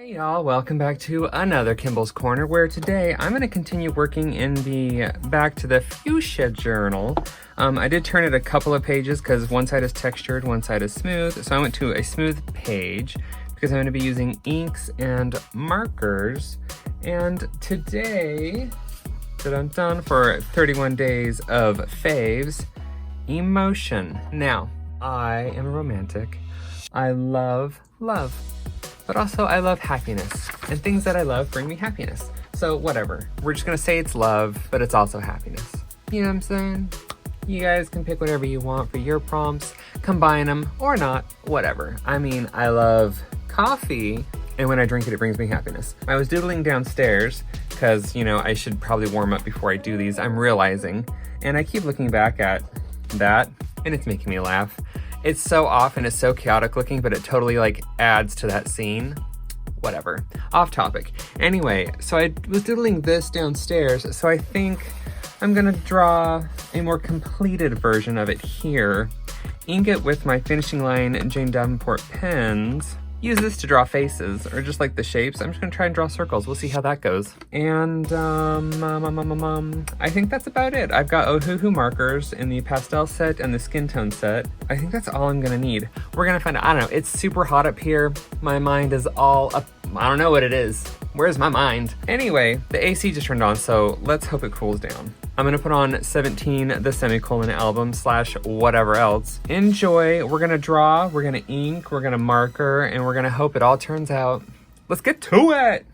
Hey y'all, welcome back to another Kimball's Corner, where today I'm going to continue working in the back to the Fuchsia journal. I did turn it a couple of pages because one side is textured, one side is smooth, so I went to a smooth page because I'm going to be using inks and markers. And today, dun-dun-dun, for 31 days of faves, emotion. Now, I am a romantic. I love love. But also I love happiness, and things that I love bring me happiness. So whatever, we're just gonna say it's love, but it's also happiness. You know what I'm saying? You guys can pick whatever you want for your prompts, combine them or not, whatever. I mean, I love coffee, and when I drink it, it brings me happiness. I was doodling downstairs, because, you know, I should probably warm up before I do these, I'm realizing, and I keep looking back at that, and it's making me laugh. It's so off and it's so chaotic looking, but it totally like adds to that scene. Whatever. Off topic. Anyway, so I was doodling this downstairs, so I think I'm gonna draw a more completed version of it here. Ink it with my finishing line Jane Davenport pens. Use this to draw faces, or just like the shapes. I'm just gonna try and draw circles. We'll see how that goes. And I think that's about it. I've got Ohuhu markers in the pastel set and the skin tone set. I think that's all I'm gonna need. We're gonna find out. I don't know, it's super hot up here. My mind is all up. I don't know what it is. Where's my mind? Anyway, the AC just turned on, so let's hope it cools down. I'm gonna put on 17, the semicolon album / whatever else. Enjoy, we're gonna draw, we're gonna ink, we're gonna marker, and we're gonna hope it all turns out. Let's get to it!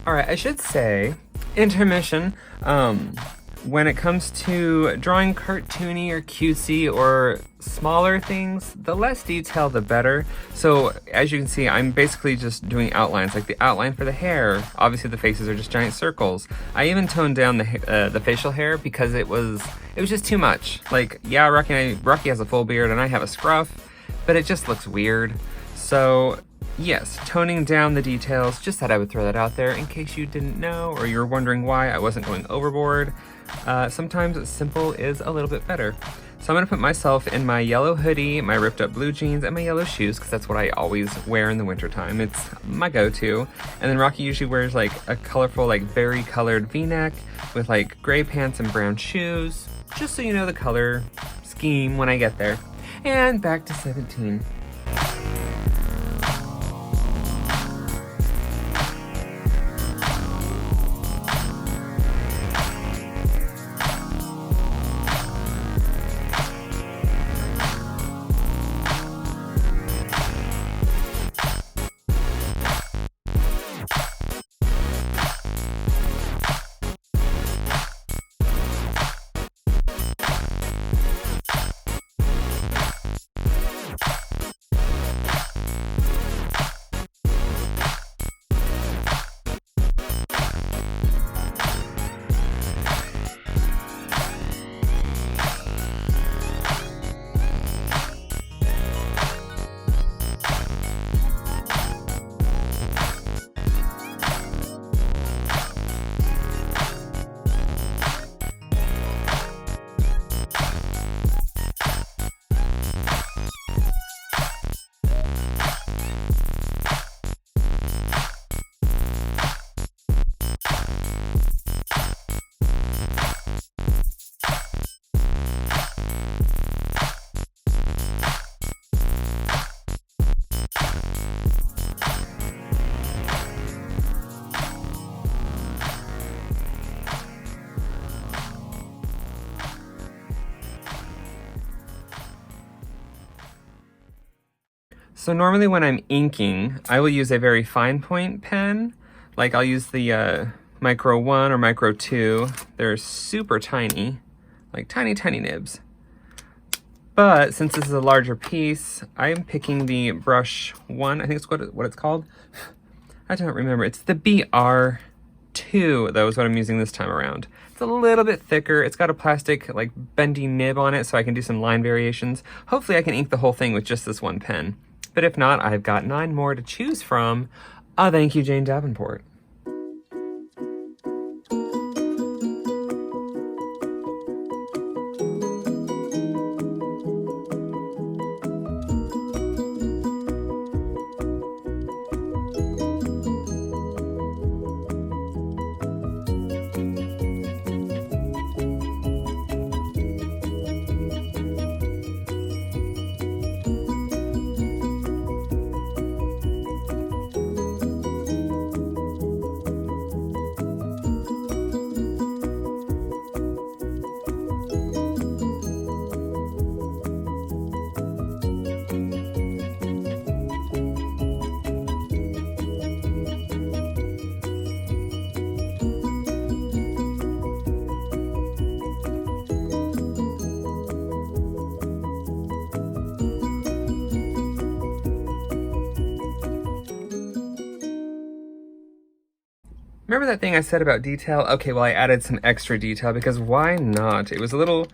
All right, I should say, intermission, when it comes to drawing cartoony or cutesy or smaller things, the less detail, the better. So as you can see, I'm basically just doing outlines, like the outline for the hair. Obviously the faces are just giant circles. I even toned down the facial hair because it was just too much. Like, yeah, Rocky has a full beard and I have a scruff, but it just looks weird. So yes, toning down the details, just thought I would throw that out there in case you didn't know or you're wondering why I wasn't going overboard. Sometimes simple is a little bit better. So I'm gonna put myself in my yellow hoodie, my ripped up blue jeans, and my yellow shoes, because that's what I always wear in the wintertime. It's my go-to. And then Rocky usually wears like a colorful, like berry colored v-neck with like gray pants and brown shoes, just so you know the color scheme when I get there. And back to 17. So normally when I'm inking, I will use a very fine point pen. Like I'll use the Micro 1 or Micro 2. They're super tiny, like tiny, tiny nibs. But since this is a larger piece, I'm picking the brush 1. I think it's what it's called. I don't remember. It's the BR2. That was what I'm using this time around. It's a little bit thicker. It's got a plastic like bendy nib on it, so I can do some line variations. Hopefully I can ink the whole thing with just this one pen. But if not, I've got 9 more to choose from. Thank you, Jane Davenport. Remember that thing I said about detail? Okay, well I added some extra detail because why not? It was a little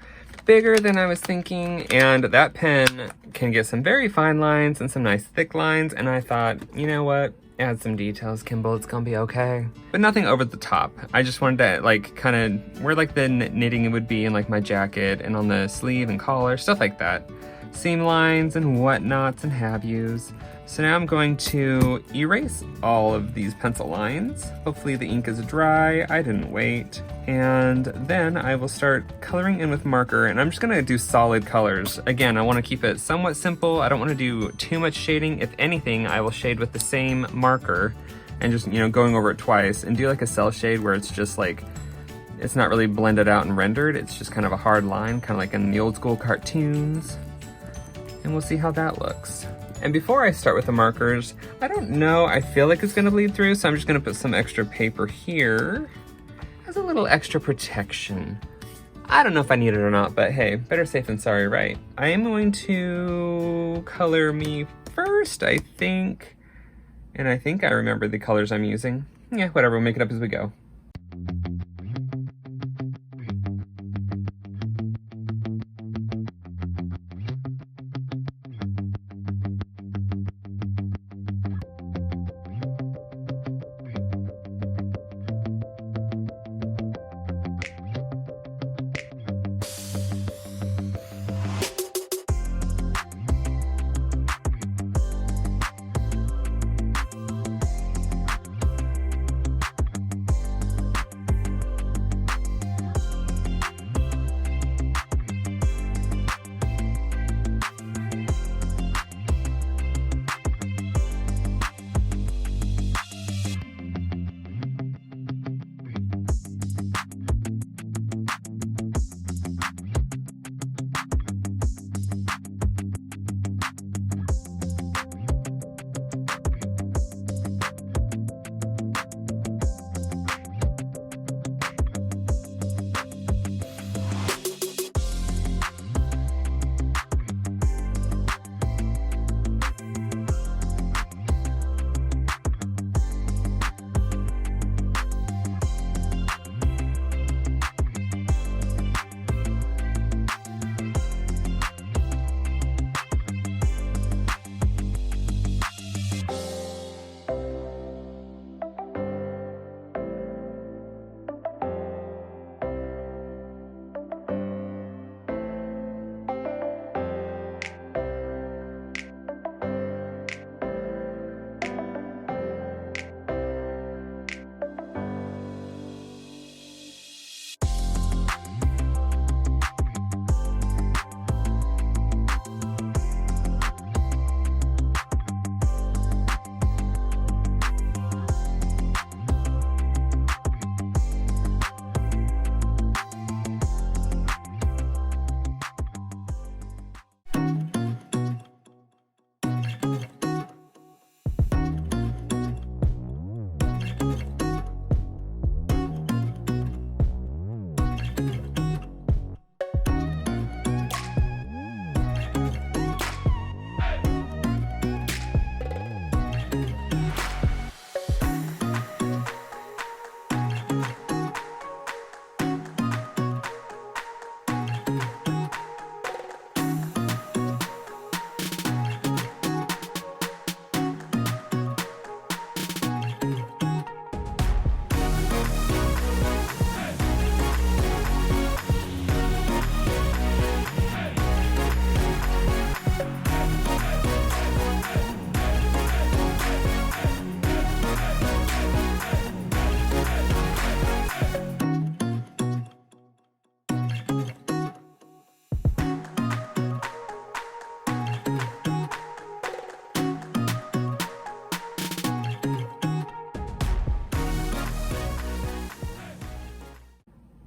bigger than I was thinking, and that pen can get some very fine lines and some nice thick lines, and I thought, you know what? Add some details, Kimball, it's gonna be okay. But nothing over the top. I just wanted to like kind of where like the knitting would be in like my jacket and on the sleeve and collar, stuff like that. Seam lines and whatnots and have-yous. So now I'm going to erase all of these pencil lines. Hopefully the ink is dry. I didn't wait. And then I will start coloring in with marker, and I'm just gonna do solid colors. Again, I wanna keep it somewhat simple. I don't wanna do too much shading. If anything, I will shade with the same marker and just, you know, going over it twice and do like a cell shade where it's just like, it's not really blended out and rendered. It's just kind of a hard line, kind of like in the old school cartoons. And we'll see how that looks. And before I start with the markers, I don't know, I feel like it's gonna bleed through, so I'm just gonna put some extra paper here as a little extra protection. I don't know if I need it or not, but hey, better safe than sorry, right? I am going to color me first, I think. And I think I remember the colors I'm using. Yeah, whatever, we'll make it up as we go.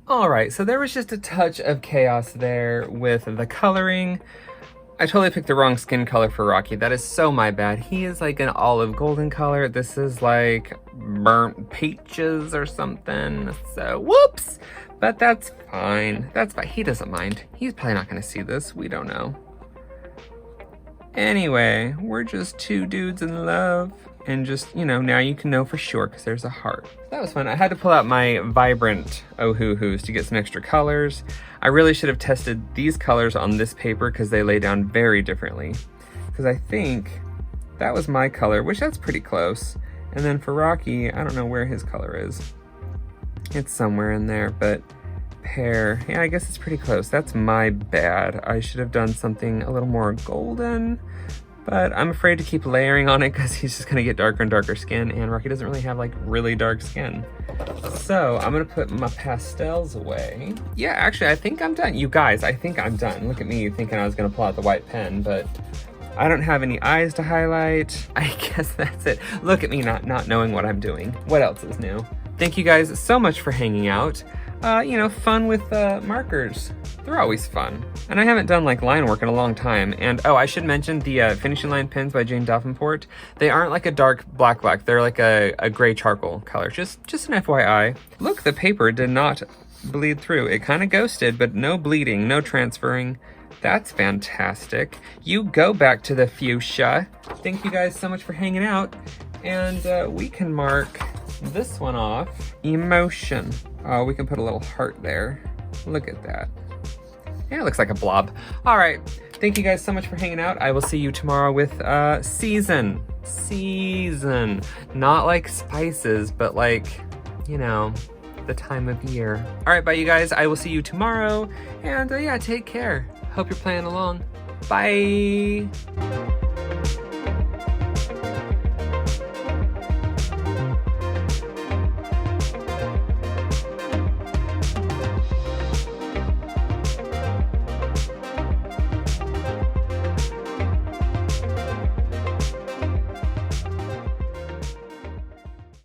All right, so there was just a touch of chaos there with the coloring. I totally picked the wrong skin color for Rocky. That is so my bad. He is like an olive golden color. This is like burnt peaches or something. So whoops, but that's fine. That's fine. He doesn't mind. He's probably not gonna see this. We don't know. Anyway, we're just two dudes in love. And just, you know, now you can know for sure because there's a heart. That was fun. I had to pull out my vibrant Ohuhus to get some extra colors. I really should have tested these colors on this paper because they lay down very differently. Because I think that was my color, which that's pretty close. And then for Rocky, I don't know where his color is. It's somewhere in there, but pear, yeah, I guess it's pretty close. That's my bad. I should have done something a little more golden. But I'm afraid to keep layering on it because he's just gonna get darker and darker skin, and Rocky doesn't really have like really dark skin. So I'm gonna put my pastels away. Yeah, actually, I think I'm done. You guys, I think I'm done. Look at me thinking I was gonna pull out the white pen, but I don't have any eyes to highlight. I guess that's it. Look at me not knowing what I'm doing. What else is new? Thank you guys so much for hanging out. You know, fun with markers. They're always fun. And I haven't done like line work in a long time. And oh, I should mention the finishing line pens by Jane Davenport. They aren't like a dark black. They're like a gray charcoal color. Just an FYI. Look, the paper did not bleed through. It kind of ghosted, but no bleeding, no transferring. That's fantastic. You go back to the fuchsia. Thank you guys so much for hanging out. And we can mark this one off. Emotion. Oh, we can put a little heart there. Look at that. Yeah, it looks like a blob. All right, thank you guys so much for hanging out. I will see you tomorrow with season. Not like spices, but like, you know, the time of year. All right, bye you guys. I will see you tomorrow. And yeah, take care. Hope you're playing along. Bye.